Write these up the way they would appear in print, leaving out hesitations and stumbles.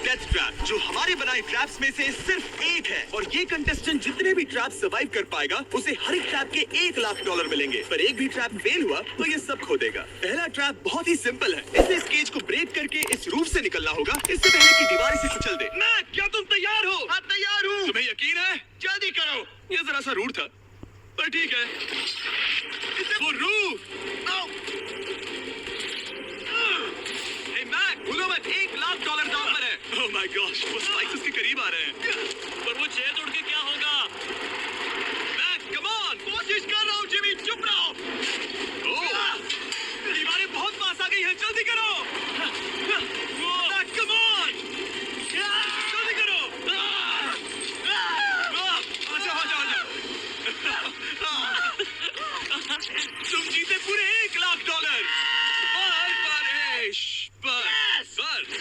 Death trap, जो हमारे बनाए ट्रैप्स में से सिर्फ एक है। और ये कंटेस्टेंट जितने भी ट्रैप सर्वाइव कर पाएगा उसे हर एक ट्रैप के $1,00,000 मिलेंगे। पर एक भी ट्रैप फेल हुआ तो ये सब खो देगा। पहला ट्रैप बहुत ही सिंपल है, इसे इस केज को ब्रेक करके इस रूफ से निकलना होगा। इससे पहले कि दीवार इसे कुचल दे। मैक, क्या तुम तैयार हो? हाँ, तैयार हूँ। तुम्हें यकीन है? जल्दी करो। ये जरा सा रूढ़ था, पर ठीक है। वो रूफ। मैक, भूलो मत, $1,00,000 दांव पर है। ओह माय गॉश, वो स्पाइक्स उसके करीब आ रहे हैं। पर वो छेद उड़ के क्या होगा? मैक, कम ऑन, कोशिश कर रहा हूँ जिमी, चुप रहो। ओह, दीवारें बहुत पास आ गई हैं, जल्दी करो। मैक, कम ऑन, जल्दी करो। तुम जीते पूरे $1,00,000। पर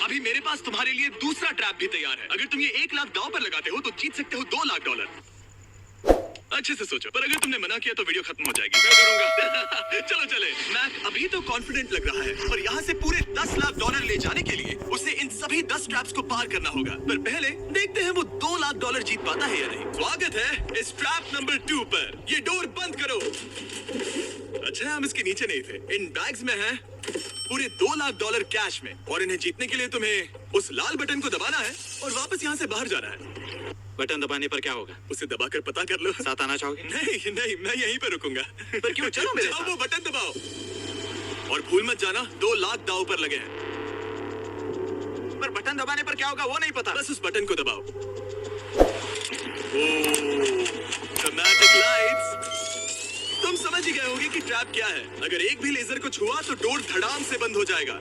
अभी मेरे पास तुम्हारे लिए दूसरा ट्रैप भी तैयार है। अगर तुम ये $1,00,000 दांव पर लगाते हो तो जीत सकते हो $2,00,000। अच्छे से सोचो, पर अगर तुमने मना किया तो वीडियो खत्म हो जाएगी। मैं करूंगा। चलो चले। मैक अभी तो कॉन्फिडेंट लग रहा है, पर यहाँ से पूरे $10,00,000 ले जाने के लिए उसे इन सभी 10 ट्रैप्स को पार करना होगा। पर पहले देखते हैं वो $2,00,000 जीत पाता है या नहीं। स्वागत है इस ट्रैप नंबर 2 पर। ये डोर बंद करो। अच्छा, हम इसके नीचे नहीं थे। इन बैग्स में है पूरे $2,00,000 कैश में, और इन्हें जीतने के लिए तुम्हें उस लाल बटन को दबाना है और वापस यहाँ से बाहर जाना है। बटन दबाने पर क्या होगा? उसे दबाकर पता कर लो। साथ आना चाहोगे? नहीं नहीं, मैं यहीं पे रुकूंगा। पर क्यों? चलो मेरे साथ। वो बटन दबाओ और भूल मत जाना $2,00,000 दांव पर लगे हैं। पर बटन दबाने पर क्या होगा वो नहीं पता। बस उस बटन को दबाओ। Dramatic lights. तुम समझ ही गए होगे कि ट्रैप क्या है। अगर एक भी लेजर को छुआ तो डोर धड़ाम से बंद हो जाएगा।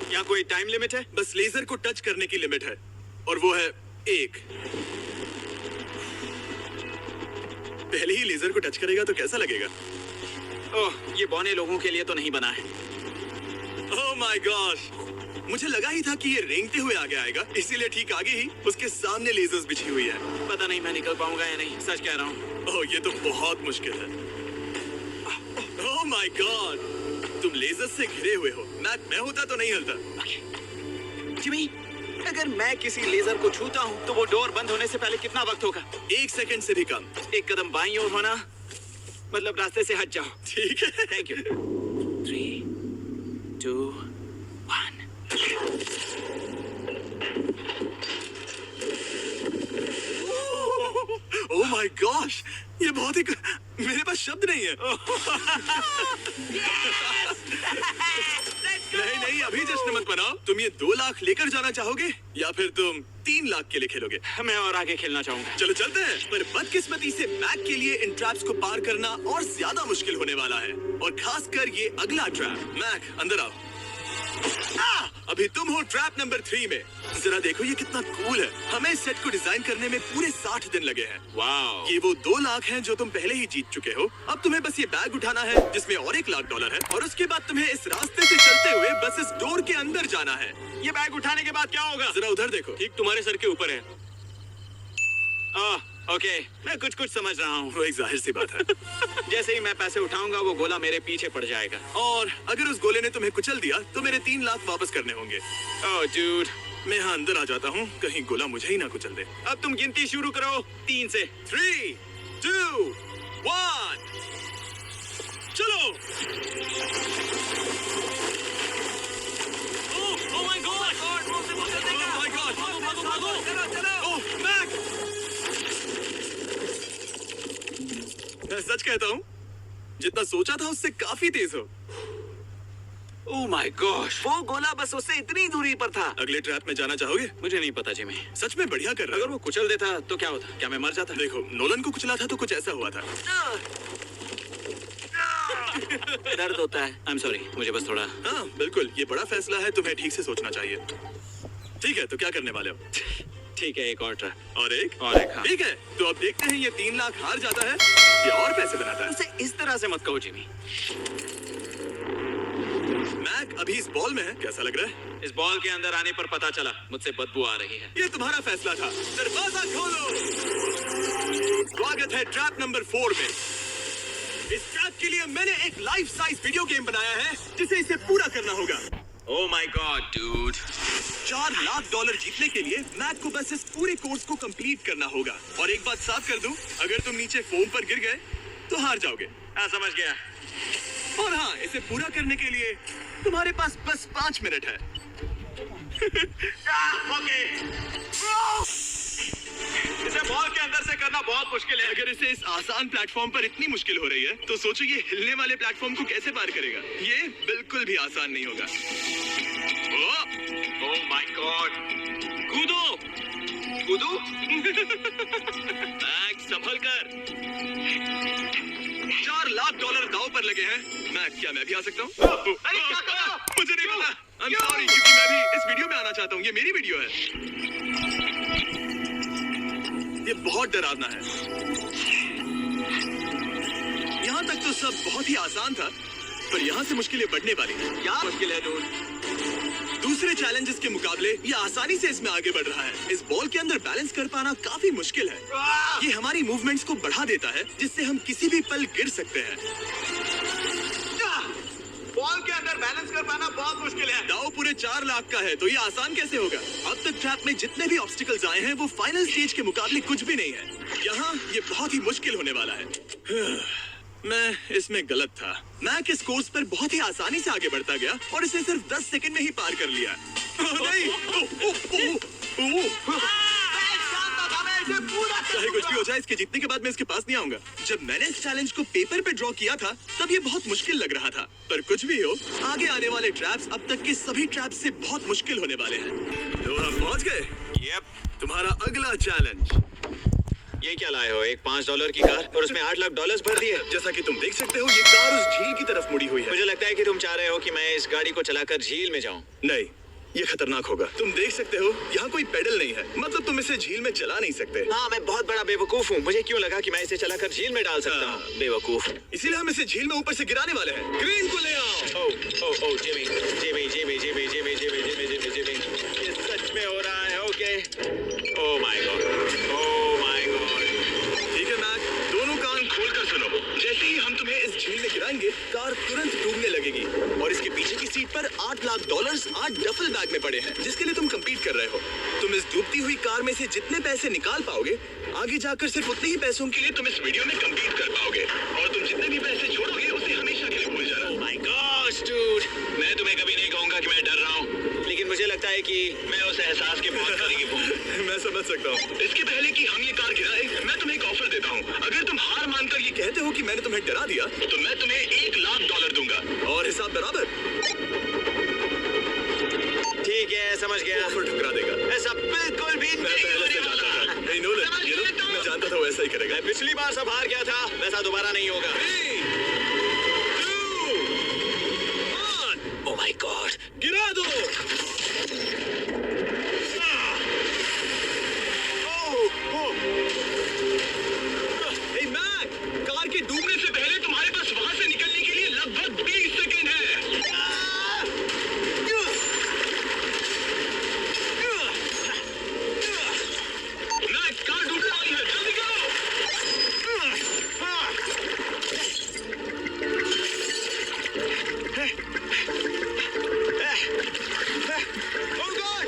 क्या कोई टाइम लिमिट है? बस लेजर को टच करने की लिमिट है, और वो है 1। पहले ही लेजर को टच करेगा तो कैसा लगेगा? ओह, ये बौने लोगों के लिए तो नहीं बना है। ओह माय गॉश, मुझे लगा ही था कि ये रेंगते हुए आगे आएगा, इसीलिए ठीक आगे ही उसके सामने लेजर्स बिछी हुई है। पता नहीं मैं निकल पाऊंगा या नहीं, सच कह रहा हूँ। ओह, ये तो बहुत मुश्किल है। ओह माय गॉड, तुम लेजर से घिरे हुए हो। मैं होता तो नहीं हिलता। जिमी, अगर मैं किसी लेजर को छूता हूँ तो वो डोर बंद होने से पहले कितना वक्त होगा? 1 सेकंड से भी कम। एक कदम बाईं ओर होना, मतलब रास्ते से हट जाओ। ठीक है, thank you. 3, 2, 1। Oh my gosh, ये बहुत ही मेरे पास शब्द नहीं है। नहीं नहीं, अभी जश्न मत मनाओ। तुम ये $2,00,000 लेकर जाना चाहोगे या फिर तुम $3,00,000 के लिए खेलोगे? मैं और आगे खेलना चाहूंगा। चलो चलते हैं। पर बदकिस्मती से मैक के लिए इन ट्रैप्स को पार करना और ज्यादा मुश्किल होने वाला है, और खासकर ये अगला ट्रैप। मैक, अंदर आओ। अभी तुम हो ट्रैप नंबर 3 में। जरा देखो ये कितना कूल है। हमें इस सेट को डिजाइन करने में पूरे 60 दिन लगे हैं। वाओ। ये वो $2,00,000 हैं जो तुम पहले ही जीत चुके हो। अब तुम्हें बस ये बैग उठाना है जिसमें और $1,00,000 है, और उसके बाद तुम्हें इस रास्ते से चलते हुए बस इस डोर के अंदर जाना है। ये बैग उठाने के बाद क्या होगा? जरा उधर देखो। ठीक तुम्हारे सर के ऊपर है। ओके, मैं कुछ समझ रहा हूँ। वो एक जाहिर सी बात है। जैसे ही मैं पैसे उठाऊंगा वो गोला मेरे पीछे पड़ जाएगा, और अगर उस गोले ने तुम्हें कुचल दिया तो मेरे $3,00,000 वापस करने होंगे। ओह डूड, मैं यहाँ अंदर आ जाता हूँ, कहीं गोला मुझे ही ना कुचल दे। अब तुम गिनती शुरू करो 3 से। 3, 2, 1, चलो। ओह माय गॉड, ओह मैक, मैं सच कहता हूँ, जितना सोचा था उससे काफी तेज हो। ओह माय गॉश, वो गोला बस उससे इतनी दूरी पर था। अगले ट्रैप में जाना चाहोगे? मुझे नहीं पता जिमी। सच में बढ़िया कर रहा है। अगर वो कुचल देता तो क्या होता? क्या मैं मर जाता? देखो, नोलन को कुचला था तो कुछ ऐसा हुआ था। दर्द होता है। आई एम सॉरी, मुझे बस थोड़ा। हाँ बिल्कुल, ये बड़ा फैसला है, तुम्हें ठीक से सोचना चाहिए। ठीक है, तो क्या करने वाले हो? ठीक है, एक और ट्रैप। और एक? हाँ। ठीक है, तो अब देखते हैं ये $3,00,000 हार जाता है या और पैसे बनाता है। उसे इस तरह से मत कहो जिमी। मैक अभी इस बॉल में है, कैसा लग रहा है? इस बॉल के अंदर आने पर पता चला मुझसे बदबू आ रही है। ये तुम्हारा फैसला था। दरवाजा खोलो। स्वागत है ट्रैप नंबर 4 में। इस ट्रैप के लिए मैंने एक लाइफ साइज वीडियो गेम बनाया है जिसे इसे पूरा करना होगा। ओह माय गॉड डूड, $4 लाख जीतने के लिए मैक को बस इस पूरे कोर्स को कंप्लीट करना होगा। और एक बात साफ कर दूं, अगर तुम नीचे फोम पर गिर गए तो हार जाओगे। हाँ, समझ गया। और हाँ, इसे पूरा करने के लिए तुम्हारे पास बस 5 मिनट है। ओके। इसे बॉल के अंदर से करना बहुत मुश्किल है। अगर इसे इस आसान प्लेटफॉर्म पर इतनी मुश्किल हो रही है तो सोचो ये हिलने वाले प्लेटफॉर्म को कैसे पार करेगा। ये बिल्कुल भी आसान नहीं होगा। ओह माय गॉड। कूदो। कूदू? मैक सफल कर। $4 लाख दांव पर लगे हैं। मैक, क्या मैं भी आ सकता हूँ? अरे क्या कर रहे हो? मुझे नहीं पता। I'm sorry, क्योंकि मैं भी इस वीडियो में आना चाहता हूँ। ये मेरी वीडियो है। ये बहुत डरावना है। यहाँ तक तो सब बहुत ही आसान था, पर यहाँ से मुश्किलें बढ़ने वाली हैं। क्या मुश्किल है डूड? दूसरे चैलेंजेस के मुकाबले ये आसानी से इसमें आगे बढ़ रहा है। इस बॉल के अंदर बैलेंस कर पाना काफी मुश्किल है। ये हमारी मूवमेंट्स को बढ़ा देता है, जिससे हम किसी भी पल गिर सकते हैं। बॉल के अंदर बैलेंस कर पाना बहुत मुश्किल है। दाव पूरे 4 लाख का है, तो ये आसान कैसे होगा? अब तक ट्रैप में जितने भी ऑब्स्टिकल्स आए हैं, वो फाइनल स्टेज के मुकाबले कुछ भी नहीं है। यहाँ ये बहुत ही मुश्किल होने वाला है। मैं इसमें गलत था। मैक इस कोर्स पर बहुत ही आसानी से आगे बढ़ता गया और इसे सिर्फ 10 सेकंड में ही पार कर लिया। चाहे कुछ भी हो जाए, इसके जीतने के बाद मैं इसके पास नहीं आऊंगा। जब मैंने इस चैलेंज को पेपर पे ड्रॉ किया था, तब ये बहुत मुश्किल लग रहा था। पर कुछ भी हो, आगे आने वाले ट्रैप्स अब तक के सभी ट्रैप्स से बहुत मुश्किल होने वाले हैं। तो हम पहुंच गए। यप। तुम्हारा अगला चैलेंज। ये क्या लाए हो? एक $5 की कार और उसमें $8 लाख भर दिए। जैसा कि तुम देख सकते हो, ये कार उस झील की तरफ मुड़ी हुई है। मुझे लगता है कि तुम चाह रहे हो कि मैं इस गाड़ी को चलाकर झील में जाऊं। नहीं, ये खतरनाक होगा। तुम देख सकते हो, यहाँ कोई पेडल नहीं है। मतलब तुम इसे झील में चला नहीं सकते। हाँ, मैं बहुत बड़ा बेवकूफ हूँ। मुझे क्यों लगा कि मैं इसे चलाकर झील में डाल सकता हूँ? बेवकूफ। इसीलिए हम इसे झील में ऊपर से गिराने वाले हैं। क्रेन को ले आओ। Oh Jimmy Jimmy Jimmy Jimmy Jimmy Jimmy Jimmy Jimmy Jimmy, ये सच में हो रहा है। Okay. Oh my god, oh my god. ठीक है मैक, दोनों कान खोलकर सुनो। जैसे ही हम तुम्हें इस झील में गिराएंगे, कार तुरंत डूबने लगेगी और इसके पीछे की सीट पर $8 लाख 8 डफल बैग में पड़े हैं, जिसके लिए तुम कम्पीट कर रहे हो। तुम इस डूबती हुई कार में से जितने पैसे निकाल पाओगे, आगे जाकर सिर्फ उतने ही पैसों के लिए तुम इस वीडियो में कम्पीट कर पाओगे। और तुम जितने भी पैसे छोड़ोगे, उसे हमेशा के लिए भूल जाना। ओह माय गॉड डूड, मैं तुम्हें कभी नहीं कहूंगा कि मैं डर रहा हूँ, लेकिन मुझे लगता है कि मैं उस एहसास के बहुत करीब हूँ। मैं समझ सकता हूँ। इसके पहले कि हम ये कार गिराए, मैं तुम्हें एक ऑफर देता हूँ। अगर तुम हार मानकर ये कहते हो कि मैंने तुम्हें डरा दिया, तो मैं तुम्हें $1 लाख दूंगा। और हिसाब बराबर? ठीक है, समझ गया। ऑफर ठुकरा देगा। ऐसा बिल्कुल भी मैं पहले से जानता था। नहीं नोलन, मैं जानता था वो ऐसा ही करेगा। मैं पिछली बार सब हार गया था, वैसा दोबारा नहीं होगा। 3, 2, 1, ओह माय गॉड, गिरा दो। हे मैक, कार के डूबने से पहले तुम्हारे पास वहां से निकलने के लिए लगभग 20 सेकंड है। मैक, कार डूबने वाली है, जल्दी करो। ओह गॉड,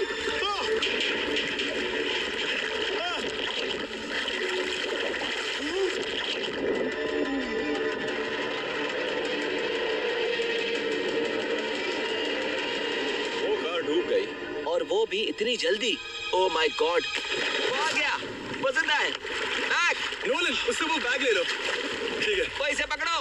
वो कार डूब गई। और वो भी इतनी जल्दी। ओह माय गॉड, वो आ गया। वो जिंदा है। मैक, नोलन, उससे वो बैग ले लो। ठीक है। वो इसे पकड़ो।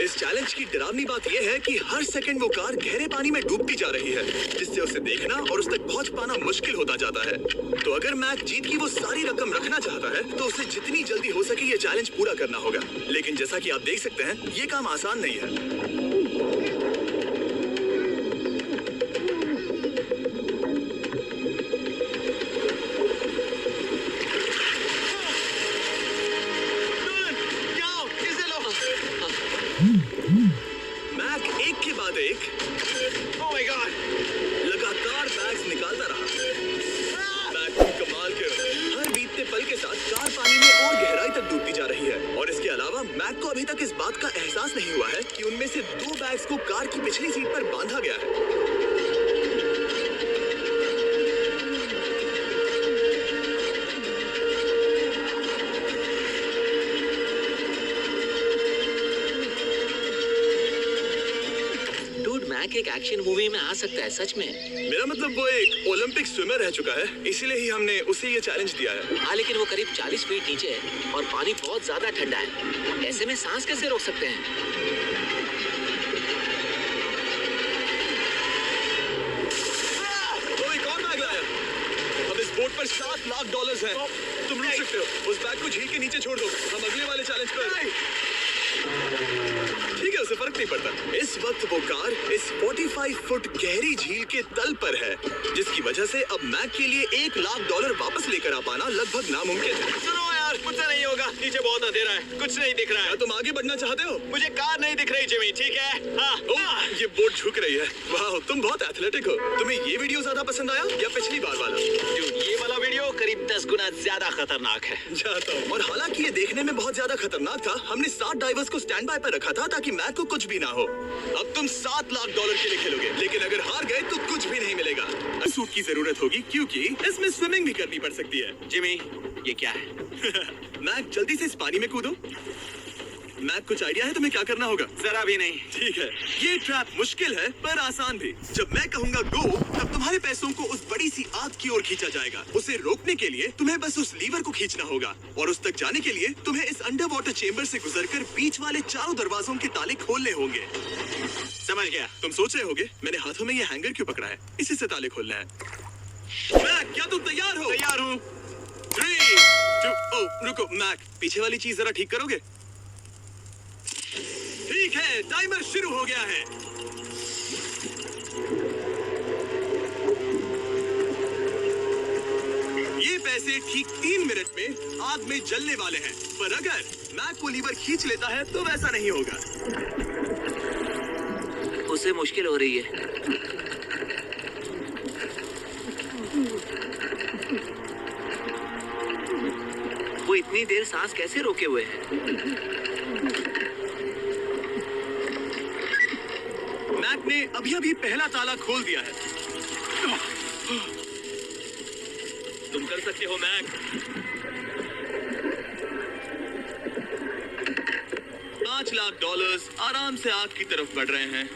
इस चैलेंज की डरावनी बात यह है कि हर सेकंड वो कार गहरे पानी में डूबती जा रही है, जिससे उसे देखना और उस तक पहुंच पाना मुश्किल होता जाता है। तो अगर मैक जीत की वो सारी रकम रखना चाहता है, तो उसे जितनी जल्दी हो सके ये चैलेंज पूरा करना होगा। लेकिन जैसा कि आप देख सकते हैं, ये काम आसान नहीं है। मैक एक के बाद एक ओह माय गॉड, लगातार बैग्स निकालता रहा। मैक की कमाल के हर बीतते पल के साथ कार पानी में और गहराई तक डूबती जा रही है। और इसके अलावा मैक को अभी तक इस बात का एहसास नहीं हुआ है कि उनमें से 2 बैग्स को कार की पिछली सीट पर बांधा गया है। एक एक्शन मूवी में आ सकता है सच में। मेरा मतलब वो एक ओलंपिक स्विमर रह चुका है, इसीलिए ही हमने उसे ये चैलेंज दिया है। हाँ लेकिन वो करीब 40 फीट नीचे है और पानी बहुत ज्यादा ठंडा है। ऐसे में सांस कैसे रोक सकते हैं? तो एक और बैग लाया। अब इस बोट पर $7 लाख हैं। तुम रुक सकते हो। उस बैग को झील के नीचे छोड़ दो। हम अगले वाले चैलेंज पर। ठीक है, उसे फर्क नहीं पड़ता। इस वक्त वो कार इस 45 फुट गहरी झील के तल पर है, जिसकी वजह से अब मैक के लिए $1 लाख वापस लेकर आ पाना लगभग नामुमकिन है। सुनो यार, मुझसे नहीं होगा। नीचे बहुत अंधेरा है, कुछ नहीं दिख रहा है। क्या तुम आगे बढ़ना चाहते हो? मुझे कार नहीं दिख रही जिमी, ठीक है? हाँ। ओह, ये बोट झुक रही है। वाह, तुम बहुत एथलेटिक हो। तुम्हें ये वीडियो ज्यादा पसंद आया या पिछली बार वाला? Dude, ये वाला वीडियो करीब 10 गुना ज्यादा खतरनाक है। जाता हूँ। और हालांकि ये देखने में बहुत ज्यादा खतरनाक था, हमने 7 डाइवर्स को स्टैंड बाय पर रखा था ताकि मैक को कुछ भी ना हो। अब तुम $7 लाख के लिए खेलोगे, लेकिन अगर हार गए तो कुछ भी नहीं मिलेगा। सूट की जरूरत होगी क्योंकि इसमें स्विमिंग भी करनी पड़ सकती है। जिमी, ये क्या है? मैक, जल्दी से इस पानी में कूदो। मैक, कुछ आइडिया है तुम्हें क्या करना होगा? जरा भी नहीं। ठीक है, ये ट्रैप मुश्किल है पर आसान भी। जब मैं कहूंगा गो, तब तुम्हारे पैसों को उस बड़ी सी आग की ओर खींचा जाएगा। उसे रोकने के लिए तुम्हें बस उस लीवर को खींचना होगा और उस तक जाने के लिए तुम्हें इस अंडर वाटर चेम्बर से गुजरकर बीच वाले चारों दरवाजों के ताले खोलने होंगे। समझ गया। तुम सोच रहे होगे मैंने हाथों में ये हैंगर क्यों पकड़ा है? इसी से ताले खोलना है। मैक, क्या तुम तैयार हो? तैयार हूँ। 3, 2, ओह रुको मैक, पीछे वाली चीज जरा ठीक करोगे? ठीक है, टाइमर शुरू हो गया है। ये पैसे ठीक 3 मिनट में आग में जलने वाले हैं, पर अगर मैक को लीवर खींच लेता है तो वैसा नहीं होगा। उसे मुश्किल हो रही है। वो इतनी देर सांस कैसे रोके हुए है? मैक ने अभी पहला ताला खोल दिया है। तुम कर सकते हो मैक। $5 लाख आराम से आग की तरफ बढ़ रहे हैं।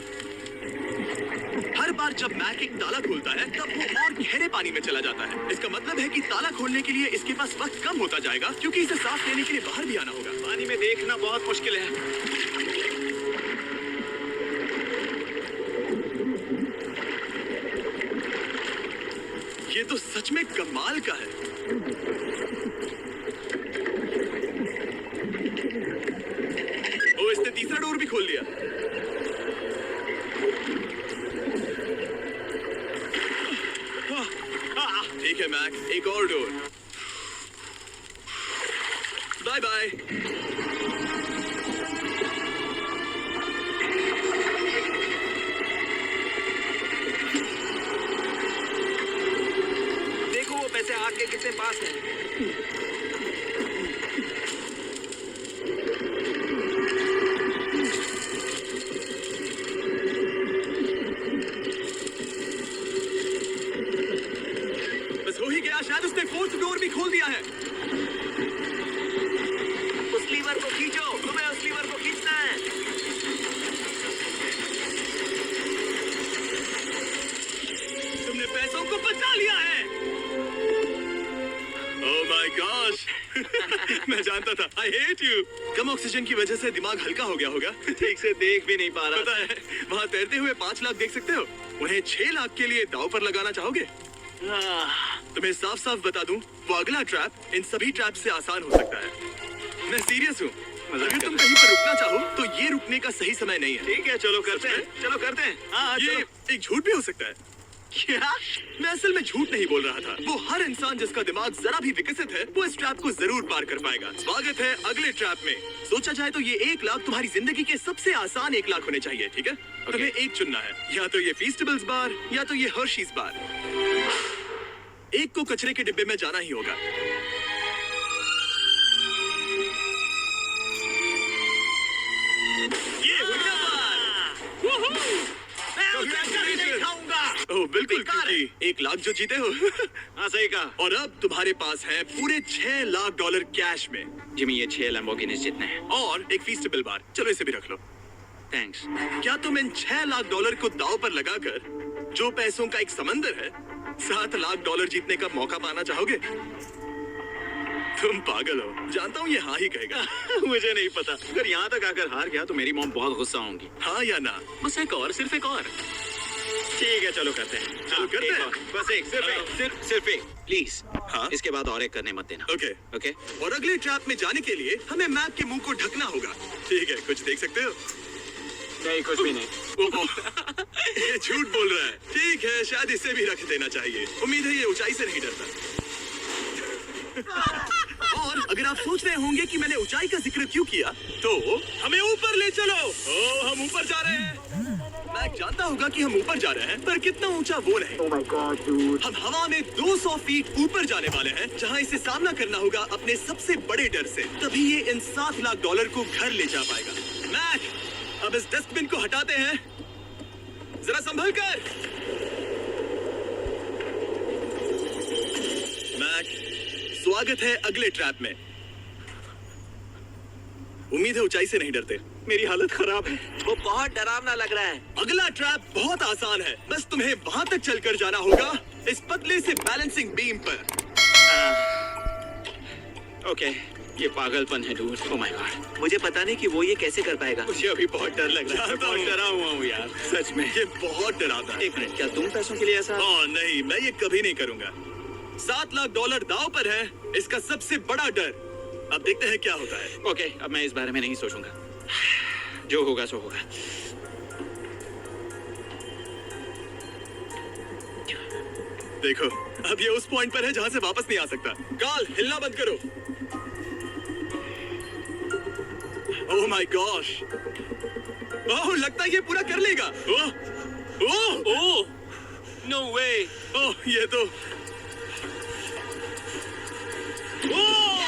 हर बार जब मैक एक ताला खोलता है तब वो और गहरे पानी में चला जाता है। इसका मतलब है कि ताला खोलने के लिए इसके पास वक्त कम होता जाएगा क्योंकि इसे सांस लेने के लिए बाहर भी आना होगा। पानी में देखना बहुत मुश्किल है। ये तो सच में कमाल का है। ओ, इसने तीसरा डोर भी खोल दिया। ठीक है मैक, एक और डोर। Bye bye. देखो वो पैसे आग के कितने पास हैं। बस हो ही गया, शायद उसने 4th डोर भी खोल दिया है। उस लीवर को खींचो, तुम्हें उस लीवर को खींचना है। तुमने पैसों को बचा लिया है। ओह माय गॉश। मैं जानता था। I hate you. Come oxygen की वजह से दिमाग हल्का हो गया होगा। ठीक से देख भी नहीं पा रहा। पता है, वहाँ तैरते हुए 5 लाख देख सकते हो। उन्हें 6 लाख के लिए दांव पर लगाना चाहोगे? तुम्हें साफ साफ बता दूं, वो अगला ट्रैप इन सभी ट्रैप से आसान हो सकता है। मैं सीरियस हूँ। अगर तुम कहीं पर रुकना चाहो तो ये रुकने का सही समय नहीं है। ठीक है, चलो करते हैं। चलो करते हैं। हाँ, ये चलो। एक झूठ भी हो सकता है। क्या? मैं असल में झूठ नहीं बोल रहा था। वो हर इंसान जिसका दिमाग जरा भी विकसित है वो इस ट्रैप को जरूर पार कर पाएगा। स्वागत है अगले ट्रैप में। सोचा जाए तो ये 1 लाख तुम्हारी जिंदगी के सबसे आसान 1 लाख होने चाहिए, ठीक है? तुम्हें एक चुनना है, या तो ये फीस्टेबल्स बार या तो ये हर्शीज बार। एक को कचरे के डिब्बे में जाना ही होगा। ये हो गया बार। मैं उसे कभी नहीं खाऊंगा। ओह बिल्कुल, बेकार है। क्योंकि 1 लाख जो जीते हो। हाँ, सही कहा। और अब तुम्हारे पास है पूरे $6 लाख कैश में जिमी, ये 6 लैम्बोर्गिनी जितने हैं। और एक फीस्टेबल बार। चलो इसे भी रख लो। थैंक्स। क्या तुम इन 6 लाख डॉलर को दांव पर लगाकर, जो पैसों का एक समंदर है, 7 लाख डॉलर जीतने का मौका पाना चाहोगे? तुम पागल हो, जानता हूँ ये हाँ ही कहेगा। मुझे नहीं पता, अगर यहाँ तक आकर हार गया तो मेरी मॉम बहुत गुस्सा होंगी। हाँ या ना? बस एक और, सिर्फ एक और। ठीक है चलो करते हैं। चलो करते एक हैं। और, बस एक, सिर्फ एक। प्लीज हाँ इसके बाद और एक करने मत देना। ओके। ओके? और अगले ट्रैप में जाने के लिए हमें मैक के मुंह को ढकना होगा। ठीक है, कुछ देख सकते हो? नहीं, कुछ भी नहीं। ये झूठ बोल रहा है। ठीक है, शायद इसे भी रख देना चाहिए। उम्मीद है ये ऊंचाई से नहीं डरता। और अगर आप सोच रहे होंगे कि मैंने ऊंचाई का जिक्र क्यों किया, तो हमें ऊपर ले चलो। ओ, हम ऊपर जा रहे हैं। मैं जानता होगा कि हम ऊपर जा रहे हैं, पर कितना ऊंचा वो नहीं। Oh my God, dude. हम हवा में 200 फीट ऊपर जाने वाले हैं, जहां इसे सामना करना होगा अपने सबसे बड़े डर से। तभी ये इन 7 लाख डॉलर को घर ले जा पाएगा। मैक, अब इस डस्टबिन को हटाते हैं। जरा संभल कर। मैक, स्वागत है अगले ट्रैप में। उम्मीद है ऊंचाई से नहीं डरते। मेरी हालत खराब है। वो बहुत डरावना लग रहा है। अगला ट्रैप बहुत आसान है, बस तुम्हें वहां तक चलकर जाना होगा, इस पतले से बैलेंसिंग बीम पर। ओके, ये पागलपन है डूड। ओह माय गॉड, मुझे पता नहीं कि वो ये कैसे कर पाएगा। मुझे अभी बहुत डर लग रहा है। जानता बहुत हूँ। डरा हुआ हूँ यार, सच में। ये बहुत डरावना है। एक मिनट, क्या तुम पैसों के लिए ऐसा? ओह नहीं, मैं ये कभी नहीं करूंगा। 7 लाख डॉलर दांव पर है, इसका सबसे बड़ा डर। अब देखते हैं क्या होता है। ओके, अब मैं इस बारे में नहीं सोचूंगा। जो होगा सो होगा। देखो, अब ये उस पॉइंट पर है जहां से वापस नहीं आ सकता। कार्ल, हिलना बंद करो। ओह माय गॉश, ओह लगता है ये पूरा कर लेगा। ओह ओह ओह, नो वे। ओह, ये तो ओह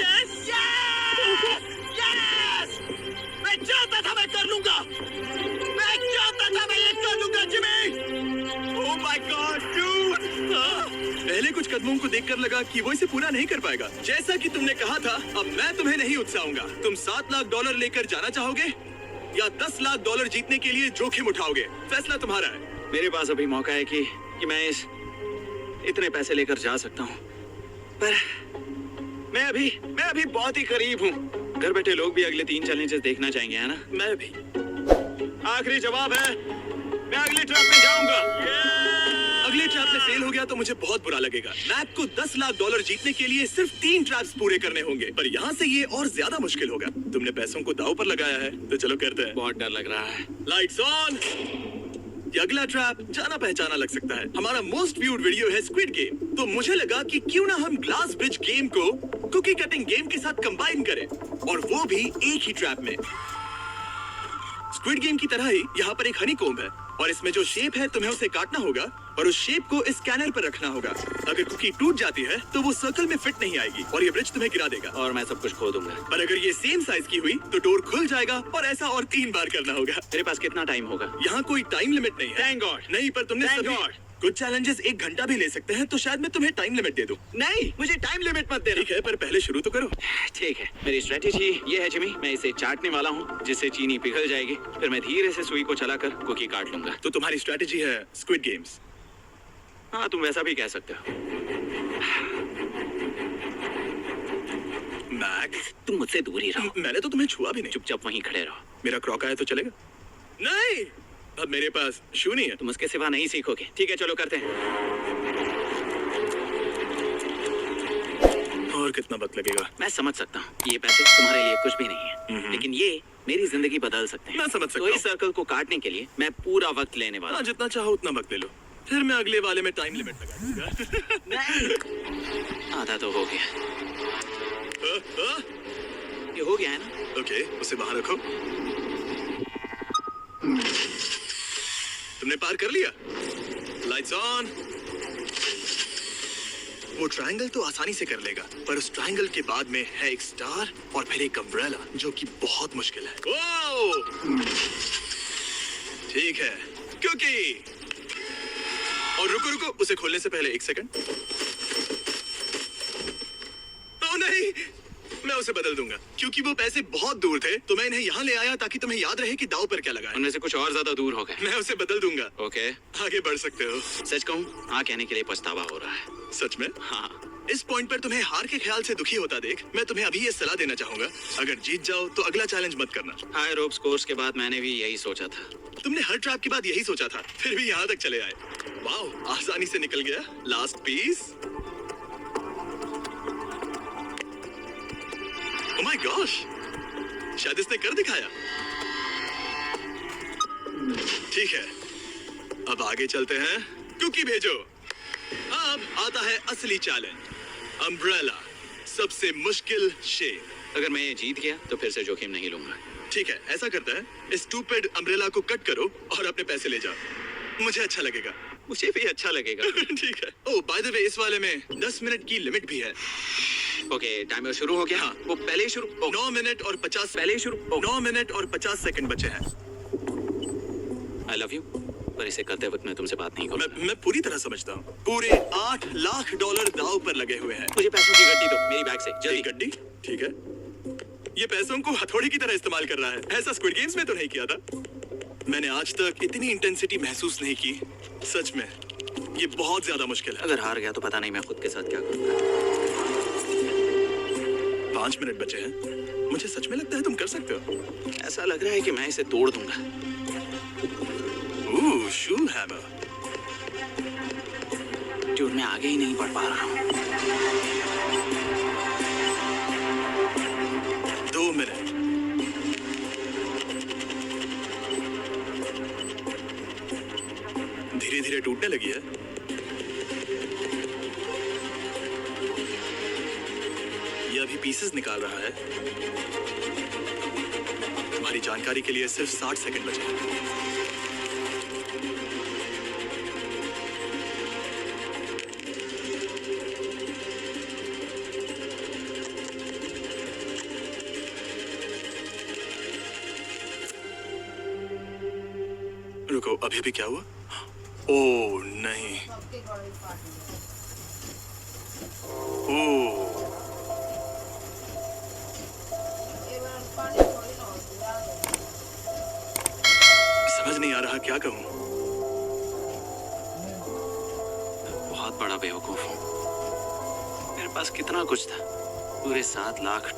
यस यस, मैं चाहता था मैं कर लूंगा। मैं चाहता था मैं ये कर लूंगा Jimmy. Oh my God dude. पहले कुछ कदमों को देखकर लगा कि वो इसे पूरा नहीं कर पाएगा। जैसा कि तुमने कहा था, अब मैं तुम्हें नहीं उकसाऊंगा। तुम 7 लाख डॉलर लेकर जाना चाहोगे या 10 लाख डॉलर जीतने के लिए जोखिम उठाओगे? फैसला तुम्हारा है। मेरे पास अभी मौका है कि मैं इतने पैसे लेकर जा सकता हूँ, पर मैं अभी बहुत ही करीब हूँ। घर बैठे लोग भी अगले 3 चैलेंजेस देखना चाहेंगे, है ना? मैं भी। आखिरी जवाब है, मैं अगले ट्रैप में जाऊंगा। अगले ट्रैप में फेल हो गया तो मुझे बहुत बुरा लगेगा। मैक को 10 लाख डॉलर जीतने के लिए सिर्फ 3 ट्रैप्स पूरे करने होंगे, पर यहाँ से ये और ज्यादा मुश्किल होगा। तुमने पैसों को दांव पर लगाया है, तो चलो करते हैं। बहुत डर लग रहा है। Lights on. ये अगला ट्रैप जाना पहचाना लग सकता है। हमारा मोस्ट व्यूड वीडियो है स्क्विड गेम, तो मुझे लगा कि क्यों ना हम ग्लास ब्रिज गेम को कुकी कटिंग गेम के साथ कंबाइन करें, और वो भी एक ही ट्रैप में। स्क्विड गेम की तरह ही यहाँ पर एक हनीकॉम्ब है, और इसमें जो शेप है तुम्हें उसे काटना होगा और उस शेप को इस स्कैनर पर रखना होगा। अगर कुकी टूट जाती है तो वो सर्कल में फिट नहीं आएगी और ये ब्रिज तुम्हें गिरा देगा। और मैं सब कुछ खो दूंगा। पर अगर ये सेम साइज की हुई तो डोर खुल जाएगा, और ऐसा और 3 बार करना होगा। तेरे पास कितना टाइम होगा? यहाँ कोई टाइम लिमिट नहीं है। Thank God. नहीं, पर तुमने Thank सभी God. कुछ चैलेंजेस 1 घंटा भी ले सकते हैं, तो शायद मैं तुम्हें टाइम लिमिट दे दूं। नहीं, मुझे टाइम लिमिट मत देना। ठीक है, पर पहले शुरू तो करो। ठीक है, मेरी स्ट्रेटेजी ये है जिमी, मैं इसे चाटने वाला हूँ जिससे चीनी पिघल जाएगी, फिर मैं धीरे से सुई को चलाकर कुकी काट लूंगा। तो तुम्हारी स्ट्रेटेजी है स्क्विड गेम्स। हाँ, तुम वैसा भी कह सकते हो। मैक, तुम मुझसे दूर ही रहो। मैंने तो तुम्हें छुआ भी नहीं। चुपचाप वहीं खड़े रहो। मेरा क्रॉक आया तो चलेगा? नहीं, अब मेरे पास शू नहीं है। तुम उसके सिवा नहीं सीखोगे। ठीक है, चलो करते हैं। और कितना वक्त लगेगा? मैं समझ सकता हूँ ये पैसे तुम्हारे लिए कुछ भी नहीं है, लेकिन ये मेरी जिंदगी बदल सकते हैं। मैं समझ सकता तो इस हूँ। सर्कल को काटने के लिए मैं पूरा वक्त लेने वाला हाँ, हूँ। जितना चाहो उतना वक्त ले लो, फिर मैं अगले वाले में टाइम लिमिट लगा दूंगा। नहीं, आधा तो हो गया। ये हो गया है ना? ओके, उसे बाहर रखो। तुमने पार कर लिया। Lights on. वो ट्रायंगल तो आसानी से कर लेगा, पर उस ट्रायंगल के बाद में है एक स्टार और फिर एक अम्ब्रेला, जो कि बहुत मुश्किल है। ओह! ठीक है, क्योंकि और रुको, उसे खोलने से पहले 1 सेकंड। ओह नहीं, मैं उसे बदल दूंगा क्योंकि वो पैसे बहुत दूर थे, तो मैं इन्हें यहाँ ले आया ताकि तुम्हें याद रहे कि दाव पर क्या लगा है। उनमें से कुछ और ज्यादा दूर हो गए। मैं उसे बदल दूंगा। ओके, आगे बढ़ सकते हो। सच कहूँ, हाँ कहने के लिए पछतावा हो रहा है। सच में? हाँ। इस पॉइंट पर तुम्हें हार के ख्याल से दुखी होता देख मैं तुम्हें अभी ये सलाह देना चाहूंगा, अगर जीत जाओ तो अगला चैलेंज मत करना। हाई रोप्स कोर्स के बाद मैंने भी यही सोचा था। तुमने हर ट्रैप के बाद यही सोचा था, फिर भी यहाँ तक चले आए। वाओ, आसानी से निकल गया। Last piece. Oh my gosh, शायद इसने कर दिखाया। ठीक है, अब आगे चलते हैं। कुकी भेजो। अब आता है असली चैलेंज, अम्ब्रेला, सबसे मुश्किल शेप। अगर मैं ये जीत गया तो फिर से जोखिम नहीं लूंगा। ठीक है, ऐसा करता है, इस स्टूपिड अम्ब्रेला को कट करो और अपने पैसे ले जाओ। मुझे अच्छा लगेगा। मुझे भी अच्छा लगेगा। ठीक है। ओह बाय द वे, इस वाले में 10 मिनट की लिमिट भी है। ओके, टाइमर शुरू हो गया। हाँ। वो पहले ही शुरू। 9 मिनट और 50 पहले ही शुरू। 9 मिनट और 50 सेकंड बचे हैं। आई लव यू, पर इसे करते वक्त मैं तुमसे बात नहीं करूंगा। मैं पूरी तरह समझता हूँ। पूरे $8 लाख दांव पर लगे हुए हैं। मुझे पैसों की गड्डी दो मेरी बैग से, जल्दी। एक गड्डी? ठीक है। ये पैसों को हथौड़ी की तरह इस्तेमाल कर रहा है। ऐसा स्क्विड गेम्स में तो नहीं किया था। मैंने आज तक इतनी इंटेंसिटी महसूस नहीं की। सच में ये बहुत ज्यादा मुश्किल है। अगर हार गया तो पता नहीं मैं खुद के साथ क्या करूंगा। 5 मिनट बचे हैं। मुझे सच में लगता है तुम कर सकते हो। ऐसा लग रहा है कि मैं इसे तोड़ दूंगा। शू हैमर। जो मैं आगे ही नहीं बढ़ पा रहा हूँ। 2 मिनट। धीरे धीरे टूटने लगी है। ये अभी पीसेस निकाल रहा है। तुम्हारी जानकारी के लिए सिर्फ 60 सेकंड बचे हैं। रुको, अभी भी क्या हुआ? ओह नहीं। ओह, समझ नहीं आ रहा क्या कहूँ। बहुत बड़ा बेवकूफ हूँ। मेरे पास कितना कुछ था, पूरे $7 लाख।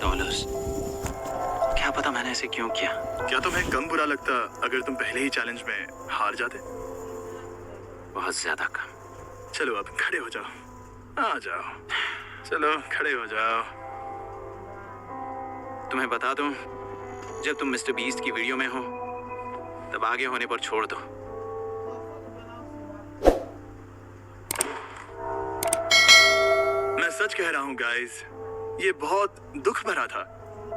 क्या पता मैंने ऐसे क्यों किया। क्या तुम्हें कम बुरा लगता अगर तुम पहले ही चैलेंज में हार जाते? बहुत ज्यादा कम। चलो अब खड़े हो जाओ। आ जाओ, चलो खड़े हो जाओ। तुम्हें बता दूं, जब तुम मिस्टर बीस्ट की वीडियो में हो तब आगे होने पर छोड़ दो। मैं सच कह रहा हूँ गाइस, ये बहुत दुख भरा था।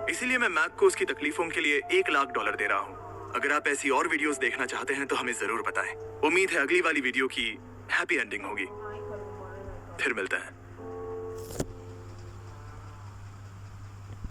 इसीलिए मैं मैक को उसकी तकलीफों के लिए $1 लाख दे रहा हूँ। अगर आप ऐसी और वीडियोस देखना चाहते हैं तो हमें जरूर बताएं। उम्मीद है अगली वाली वीडियो की हैप्पी एंडिंग होगी। फिर मिलते हैं।